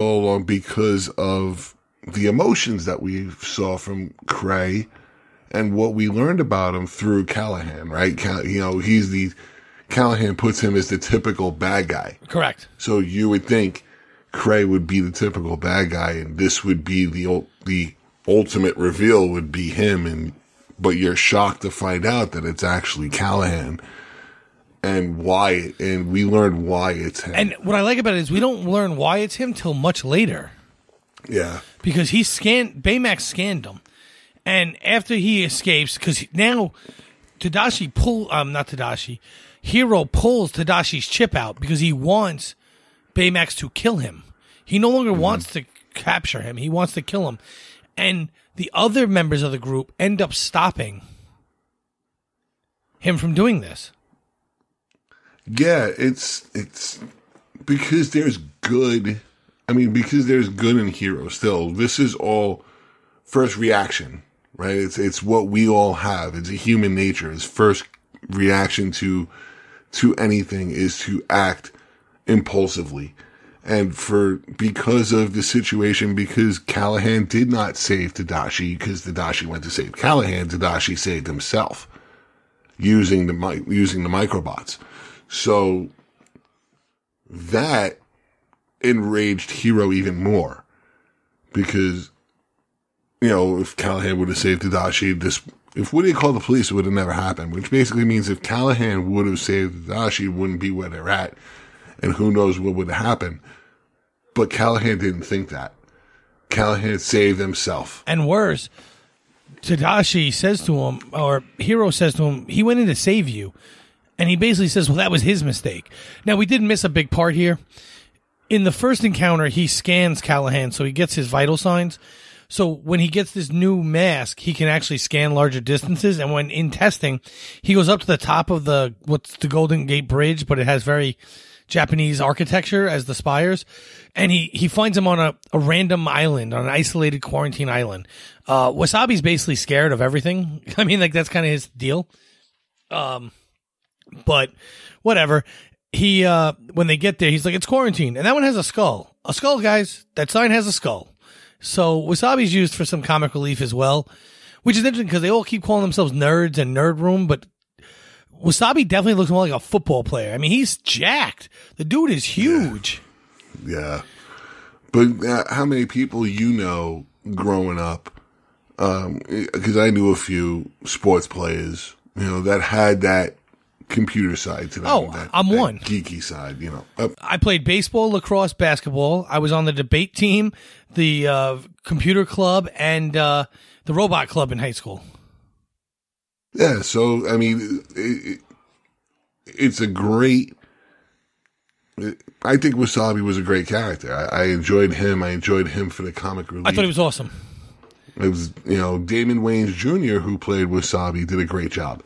all along because of the emotions that we saw from Cray and what we learned about him through Callahan, right? Callahan puts him as the typical bad guy. Correct. So you would think Cray would be the typical bad guy, and this would be the ultimate reveal would be him, but you're shocked to find out that it's actually Callahan, and we learned why it's him. And what I like about it is we don't learn why it's him till much later. Yeah. Because Baymax scanned him. And after he escapes, because now Hero pulls Tadashi's chip out because he wants Baymax to kill him. He no longer wants to capture him. He wants to kill him. And the other members of the group end up stopping him from doing this. Yeah, it's because there's good. Because there's good in Hero still. This is all first reaction, right? It's what we all have. It's a human nature. His first reaction to anything is to act impulsively. And because of the situation, because Callahan did not save Tadashi, because Tadashi went to save Callahan, Tadashi saved himself using the microbots. So that enraged Hero even more, because if Callahan would have saved Tadashi, if Woody had called the police, it would have never happened. Which basically means if Callahan would have saved Tadashi, it wouldn't be where they're at, and who knows what would have happened. But Callahan didn't think that. Callahan saved himself. And worse, Tadashi says to him, or Hero says to him, he went in to save you. And he basically says, well, that was his mistake. Now, we did miss a big part here. In the first encounter, he scans Callahan, so he gets his vital signs. So when he gets this new mask, he can actually scan larger distances. And when in testing, he goes up to the top of what's the Golden Gate Bridge, but it has very Japanese architecture as the spires. And he finds him on a random island, on an isolated quarantine island. Wasabi's basically scared of everything. That's kind of his deal. But whatever. He, when they get there, he's like, it's quarantine. And that one has a skull. A skull, guys. That sign has a skull. So Wasabi's used for some comic relief as well, which is interesting because they all keep calling themselves nerds and nerd room, but Wasabi definitely looks more like a football player. He's jacked. The dude is huge. Yeah. But how many people growing up, because I knew a few sports players, that had that computer side to them. Oh, I'm one. Geeky side, I played baseball, lacrosse, basketball. I was on the debate team, the computer club, and the robot club in high school. Yeah, so, it's a great... I think Wasabi was a great character. I enjoyed him. I enjoyed him for the comic relief. I thought he was awesome. It was, Damon Wayans Jr., who played Wasabi, did a great job.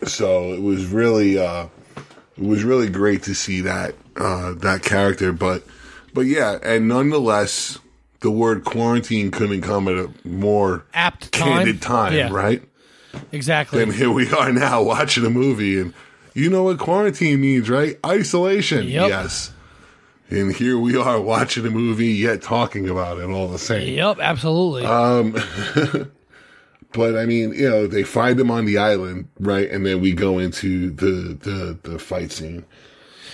So it was really great to see that character. But yeah, and nonetheless, the word quarantine couldn't come at a more apt candid time, right? Exactly. And here we are now watching a movie, and you know what quarantine means, right? Isolation. Yep. Yes. And here we are watching a movie, yet talking about it all the same. Yep, absolutely. But they find him on the island, right? And then we go into the fight scene.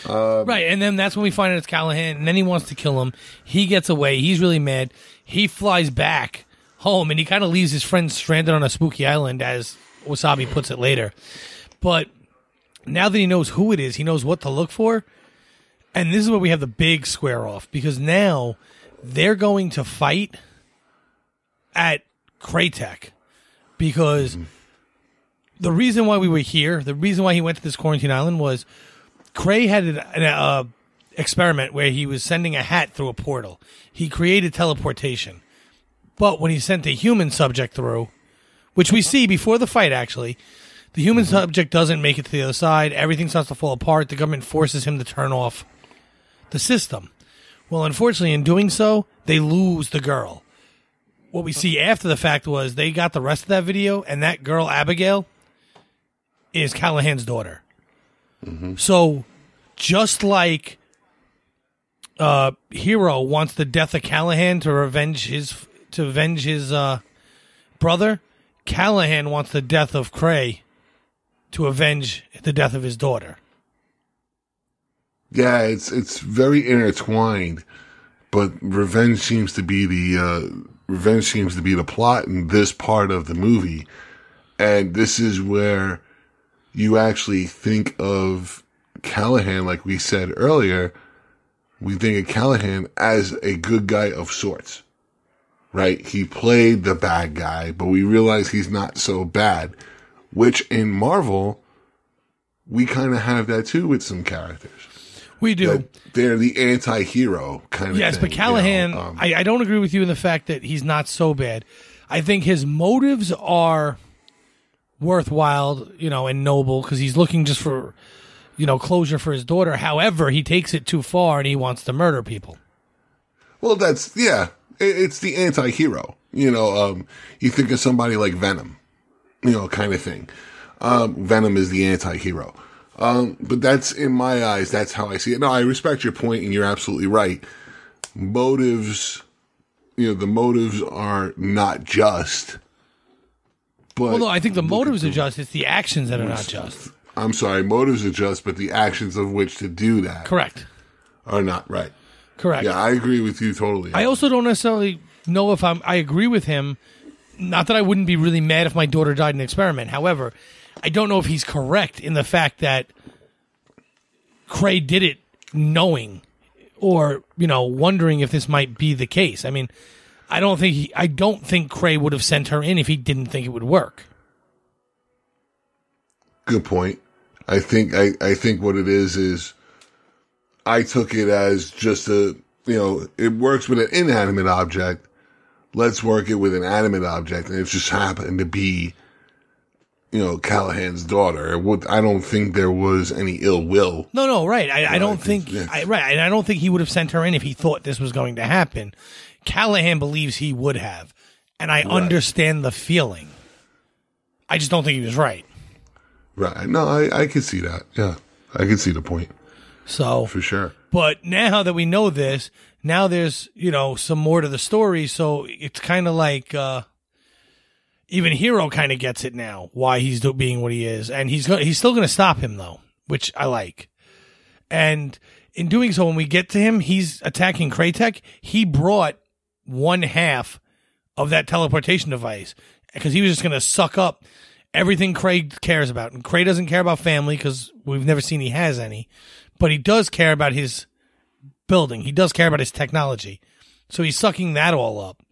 Right, and then that's when we find out it's Callahan, and then he wants to kill him. He gets away. He's really mad. He flies back home, and he kind of leaves his friends stranded on a spooky island, as Wasabi puts it later. But now that he knows who it is, he knows what to look for. And this is where we have the big square off, because now they're going to fight at Kraytech. Because the reason why we were here, the reason why he went to this quarantine island was Cray had an experiment where he was sending a hat through a portal. He created teleportation. But when he sent the human subject through, which we see before the fight actually, the human subject doesn't make it to the other side. Everything starts to fall apart. The government forces him to turn off the system. Well, unfortunately, in doing so, they lose the girl. What we see after the fact was they got the rest of that video, and that girl, Abigail, is Callahan's daughter. Mm-hmm. So, just like Hero wants the death of Callahan to avenge his brother. Callahan wants the death of Cray to avenge the death of his daughter. Yeah, it's very intertwined, but revenge seems to be the plot in this part of the movie, and this is where you actually think of Callahan, like we said earlier. We think of Callahan as a good guy of sorts, right? He played the bad guy, but we realize he's not so bad, which in Marvel, we kind of have that too with some characters. We do. They're the anti-hero kind of thing. Yes, but Callahan, I don't agree with you in the fact that he's not so bad. I think his motives are worthwhile, and noble, because he's looking just for, closure for his daughter. However, he takes it too far and he wants to murder people. Well, it's the anti-hero. You think of somebody like Venom, kind of thing. Venom is the anti-hero. But that's, in my eyes, that's how I see it. No, I respect your point, and you're absolutely right. Motives, the motives are not just. But well, no, I think the motives are just. It's the actions that are not just. I'm sorry, motives are just, but the actions of which to do that. Correct. Are not right. Correct. Yeah, I agree with you totally. I also don't necessarily know if I agree with him. Not that I wouldn't be really mad if my daughter died in an experiment. However, I don't know if he's correct in the fact that Cray did it knowing or, wondering if this might be the case. I mean, I don't think Cray would have sent her in if he didn't think it would work. Good point. I think what it is I took it as just it works with an inanimate object. Let's work it with an animate object. And it just happened to be, Callahan's daughter. I don't think there was any ill will. No, right. I don't think, right. I don't think he would have sent her in if he thought this was going to happen. Callahan believes he would have. And I understand the feeling. I just don't think he was right. Right. No, I can see that. Yeah. I can see the point. So. For sure. But now that we know this, now there's, some more to the story. So it's kind of like, even Hero kind of gets it now, why he's being what he is. And he's still going to stop him, though, which I like. And in doing so, when we get to him, he's attacking Kraytek. He brought one half of that teleportation device because he was just going to suck up everything Cray cares about. And Cray doesn't care about family because we've never seen he has any. But he does care about his building. He does care about his technology. So he's sucking that all up.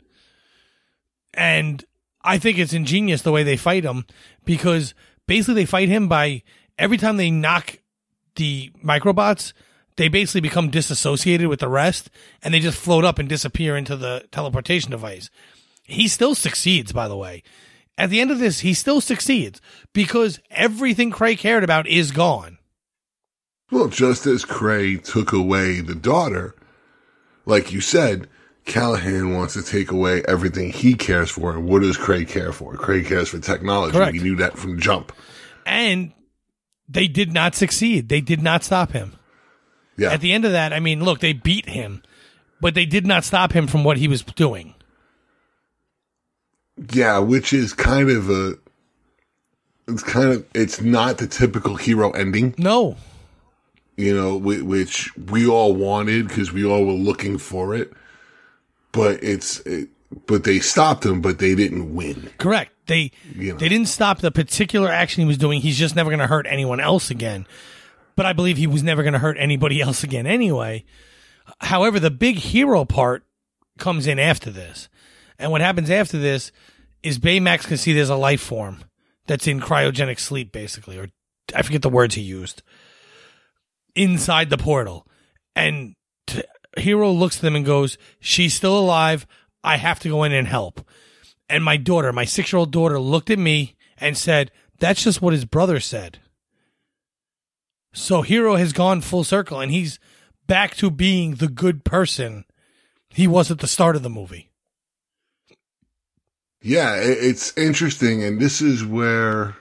And I think it's ingenious the way they fight him because basically they fight him by every time they knock the microbots, they basically become disassociated with the rest and they just float up and disappear into the teleportation device. He still succeeds, by the way. At the end of this, he still succeeds because everything Cray cared about is gone. Well, just as Cray took away the daughter, like you said, Callahan wants to take away everything he cares for. And what does Cray care for? Cray cares for technology. Correct. He knew that from jump. And they did not succeed. They did not stop him. Yeah. At the end of that, I mean, look, they beat him, but they did not stop him from what he was doing. Yeah, which is it's not the typical hero ending. No. Which we all wanted because we all were looking for it. But but they stopped him, but they didn't win. Correct. They didn't stop the particular action he was doing. He's just never going to hurt anyone else again. But I believe he was never going to hurt anybody else again anyway. However, the big hero part comes in after this. And what happens after this is Baymax can see there's a life form that's in cryogenic sleep, basically. Or I forget the words he used. Inside the portal. And Hero looks at them and goes, she's still alive. I have to go in and help. And my daughter, my 6-year-old daughter, looked at me and said, that's just what his brother said. So Hero has gone full circle and he's back to being the good person he was at the start of the movie. Yeah, it's interesting. And this is where,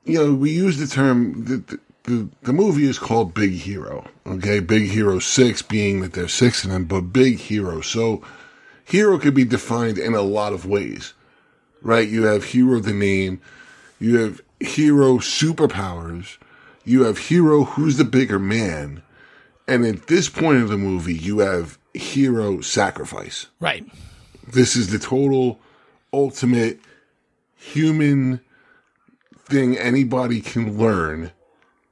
we use the term, the movie is called Big Hero. Okay, Big Hero 6 being that there's 6 of them, but Big Hero. So hero could be defined in a lot of ways, right? You have hero the name, you have hero superpowers, you have hero who's the bigger man, and at this point of the movie, you have hero sacrifice. Right. This is the total ultimate human thing anybody can learn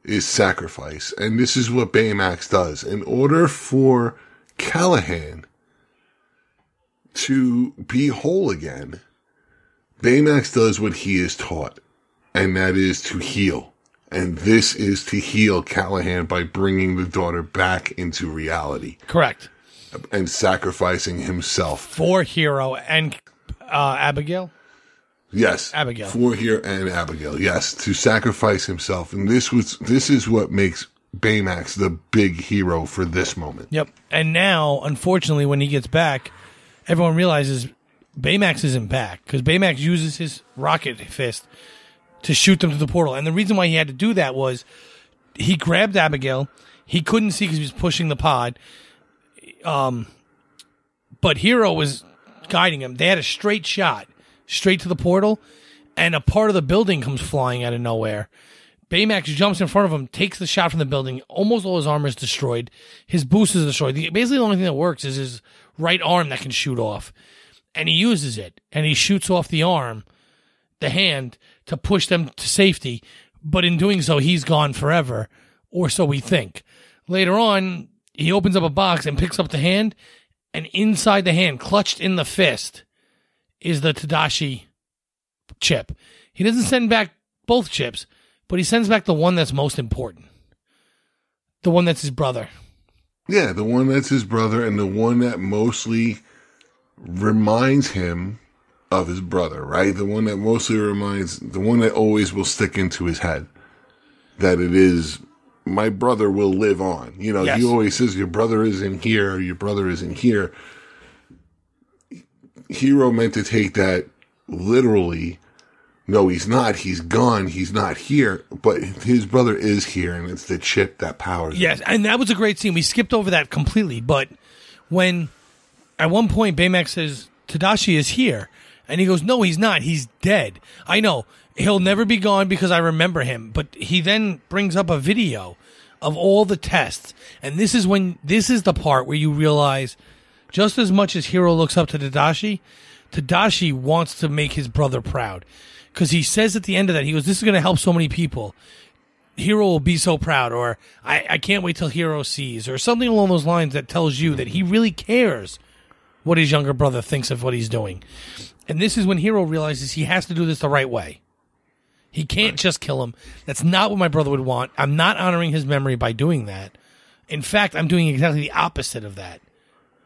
is sacrifice. And this is what Baymax does. In order for Callahan to be whole again, Baymax does what he is taught, and that is to heal. And this is to heal Callahan by bringing the daughter back into reality. Correct. And sacrificing himself. For Hero and Abigail? Yes. Abigail. For Hero and Abigail, yes. To sacrifice himself. And this is what makes Baymax the big hero for this moment. Yep. And now, unfortunately, when he gets back, everyone realizes Baymax isn't back. Because Baymax uses his rocket fist to shoot them to the portal. And the reason why he had to do that was he grabbed Abigail. He couldn't see because he was pushing the pod. But Hero was guiding him. They had a straight shot, straight to the portal, and a part of the building comes flying out of nowhere. Baymax jumps in front of him, takes the shot from the building. Almost all his armor is destroyed. His boost is destroyed. Basically, the only thing that works is his right arm that can shoot off. And he uses it, and he shoots off the arm, the hand, to push them to safety, but in doing so, he's gone forever, or so we think. Later on, he opens up a box and picks up the hand, and inside the hand, clutched in the fist, is the Tadashi chip. He doesn't send back both chips, but he sends back the one that's most important. The one that's his brother. Yeah, the one that's his brother, and the one that mostly reminds him of his brother, right? The one that always will stick into his head. That it is, my brother will live on. You know, yes. He always says, your brother isn't here, your brother isn't here. Hero meant to take that literally. No, he's not. He's gone. He's not here. But his brother is here, and it's the chip that powers him. Yes, and that was a great scene. We skipped over that completely. But when, at one point, Baymax says, Tadashi is here. And he goes, no, he's not. He's dead. I know. He'll never be gone because I remember him. But he then brings up a video of all the tests. And this is the part where you realize, just as much as Hero looks up to Tadashi, Tadashi wants to make his brother proud. Because he says at the end of that, he goes, this is going to help so many people. Hero will be so proud, or I can't wait till Hero sees, or something along those lines that tells you that he really cares what his younger brother thinks of what he's doing. And this is when Hero realizes he has to do this the right way. He can't just kill him. That's not what my brother would want. I'm not honoring his memory by doing that. In fact, I'm doing exactly the opposite of that.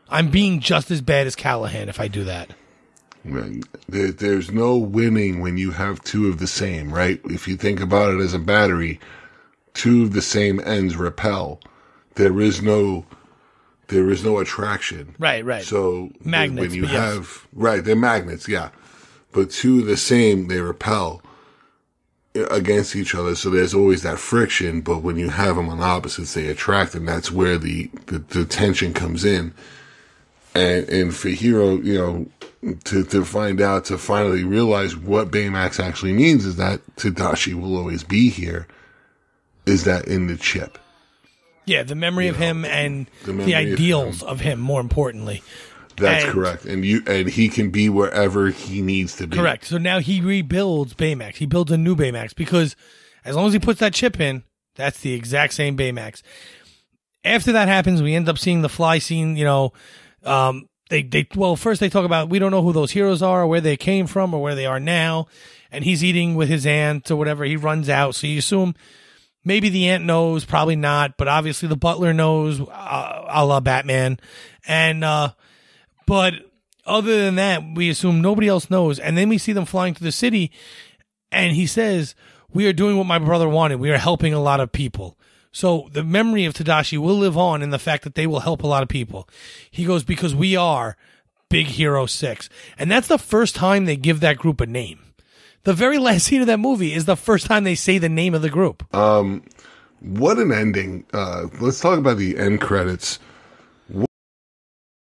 I'm being just as bad as Callahan if I do that. There's no winning when you have two of the same, right? If you think about it as a battery, two of the same ends repel. There is no attraction. Right. So magnets, when you have, right, they're magnets, yeah. But two of the same, they repel against each other. So there's always that friction. But when you have them on opposites, they attract, and that's where the tension comes in. And for Hero, you know, to finally realize what Baymax actually means is that Tadashi will always be here, is that in the chip. Yeah, the memory of him and the ideals of him, more importantly. That's correct. And he can be wherever he needs to be. Correct. So now he rebuilds Baymax. He builds a new Baymax because as long as he puts that chip in, that's the exact same Baymax. After that happens, we end up seeing the fly scene, you know. First they talk about, we don't know who those heroes are or where they came from or where they are now. And he's eating with his aunt or whatever. He runs out. So you assume maybe the aunt knows, probably not, but obviously the butler knows, a la Batman. And, but other than that, we assume nobody else knows. And then we see them flying to the city and he says, we are doing what my brother wanted. We are helping a lot of people. So the memory of Tadashi will live on in the fact that they will help a lot of people. He goes, because we are Big Hero 6. And that's the first time they give that group a name. The very last scene of that movie is the first time they say the name of the group. What an ending. Let's talk about the end credits.